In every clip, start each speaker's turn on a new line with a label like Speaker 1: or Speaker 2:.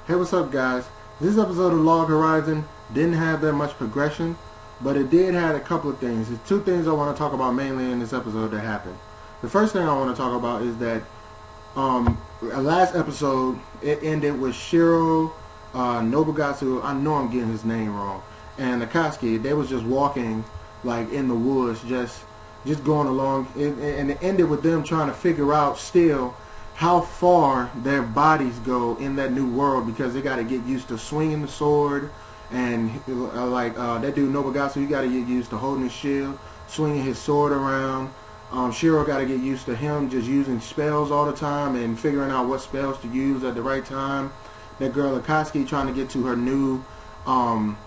Speaker 1: Hey, what's up, guys? This episode of Log Horizon didn't have that much progression, but it did have a couple of things. There's two things I want to talk about mainly in this episode that happened. The first thing I want to talk about is that last episode, it ended with Shiro, Nobugatsu, I know I'm getting his name wrong, and Akatsuki. They was just walking like in the woods, just going along, and it ended with them trying to figure out still how far their bodies go in that new world, because they got to get used to swinging the sword, and that dude Nobugatsu, you got to get used to holding his shield, swinging his sword around. Shiro got to get used to him just using spells all the time and figuring out what spells to use at the right time. That girl Akatsuki trying to get to her new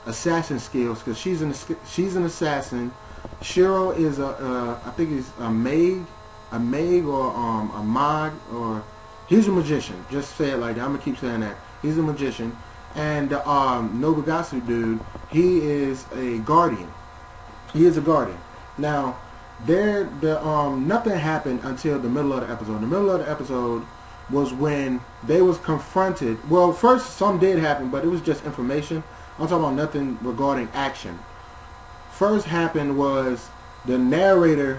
Speaker 1: assassin skills, because she's an assassin. Shiro is I think he's a mage or a mag, or he's a magician. Just say it like that. I'm gonna keep saying that. He's a magician. And Nobugatsu dude, he is a guardian. He is a guardian. Now, nothing happened until the middle of the episode. The middle of the episode was when they was confronted. Well, first some did happen, but it was just information. I'm talking about nothing regarding action. First happened was the narrator,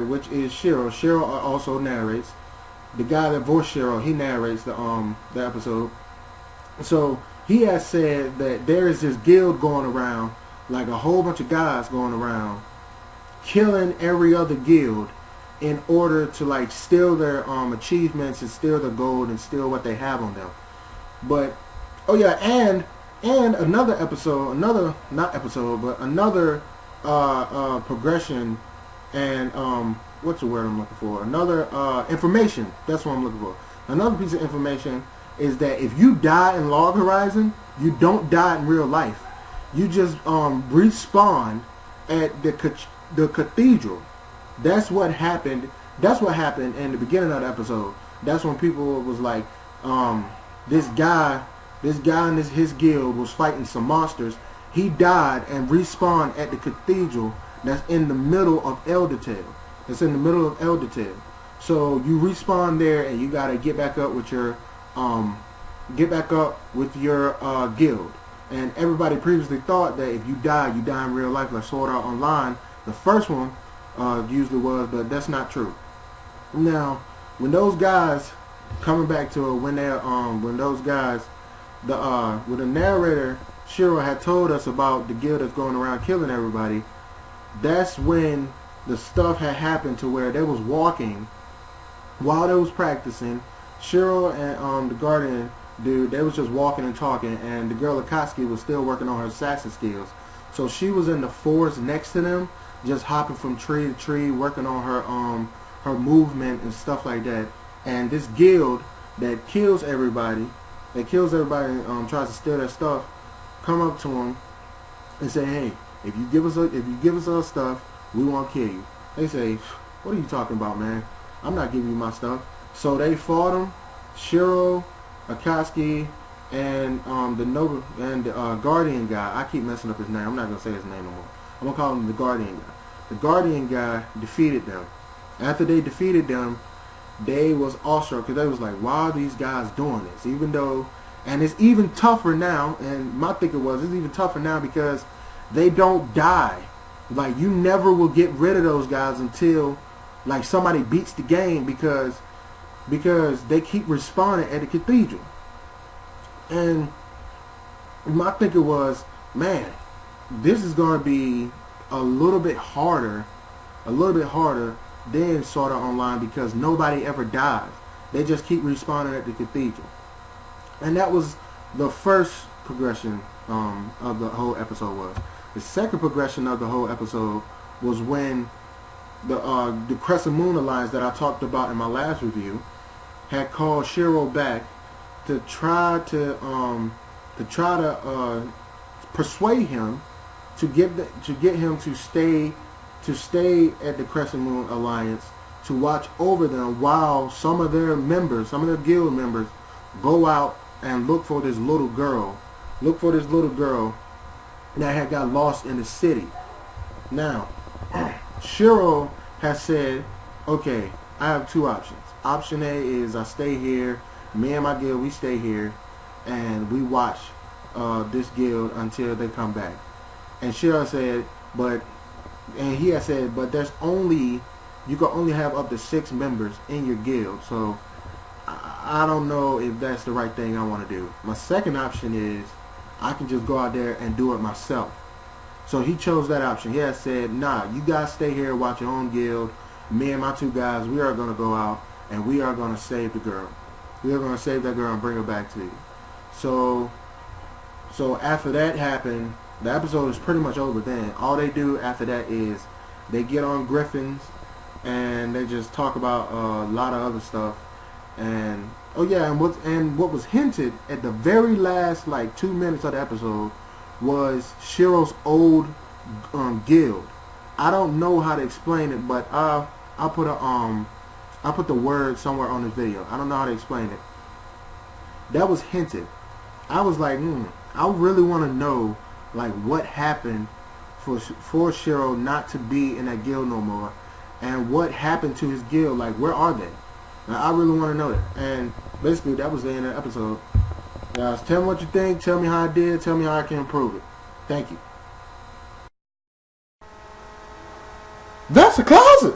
Speaker 1: which is Shiro. Shiro also narrates. The guy that voiced Shiro, he narrates the episode. So he has said that there is this guild going around, like a whole bunch of guys going around, killing every other guild in order to like steal their achievements and steal their gold and steal what they have on them. But oh yeah, and another episode, another progression, and what's the word I'm looking for? Another information. That's what I'm looking for. Another piece of information is that if you die in Log Horizon, you don't die in real life. You just respawn at the cathedral. That's what happened. That's what happened in the beginning of the episode. That's when people was like, this guy in his guild was fighting some monsters. He died and respawned at the cathedral that's in the middle of Eldertale. So you respawn there, and you gotta get back up with your guild. And everybody previously thought that if you die in real life, like Sword Art Online. The first one usually was, but that's not true. Now, when those guys coming back to it, when the narrator Shiro had told us about the guild that's going around killing everybody, that's when the stuff had happened to where they was walking while they was practicing. Shiro and the guardian dude, they was just walking and talking, and the girl Akatsuki was still working on her assassin skills. So she was in the forest next to them, just hopping from tree to tree, working on her movement and stuff like that. And this guild that kills everybody and tries to steal their stuff, come up to him and say, "Hey, if you give us our stuff, we won't kill you." They say, "What are you talking about, man? I'm not giving you my stuff." So they fought him. Shiro, Akatsuki, and the guardian guy. I keep messing up his name. I'm not gonna say his name no more. I'm gonna call him the guardian guy. The guardian guy defeated them. After they defeated them, they was awestruck, because they was like, "Why are these guys doing this?" Even though, and it's even tougher now. And my thinking was, it's even tougher now because they don't die. Like, you never will get rid of those guys until like somebody beats the game, because they keep respawning at the cathedral. And my thinking was, man, this is going to be a little bit harder than Sword Art Online, because nobody ever dies. They just keep respawning at the cathedral. And that was the first progression of the whole episode was. The second progression of the whole episode was when the Crescent Moon Alliance that I talked about in my last review had called Shiro back to try to persuade him to get him to stay at the Crescent Moon Alliance, to watch over them while some of their guild members go out and look for this little girl that had got lost in the city. Now, Shiro has said, okay, I have two options. Option A is I stay here, me and my guild, we stay here, and we watch this guild until they come back. And Cheryl said, and he had said, but you can only have up to 6 members in your guild. So I don't know if that's the right thing I want to do. My second option is I can just go out there and do it myself. So he chose that option. He had said, nah, you guys stay here, watch your own guild. Me and my 2 guys, we are going to go out and we are going to save the girl. We are going to save that girl and bring her back to you. So after that happened, the episode is pretty much over then. All they do after that is they get on Griffins and they just talk about a lot of other stuff. And oh yeah, and what was hinted at the very last like 2 minutes of the episode was Shiro's old guild. I don't know how to explain it, but I'll put the word somewhere on this video. I don't know how to explain it. That was hinted. I was like, I really want to know like what happened for Shiro not to be in that guild no more, and what happened to his guild. Like, where are they? Now, I really want to know that. And basically, that was the end of the episode. Guys, tell me what you think. Tell me how I did. Tell me how I can improve it. Thank you. That's a closet.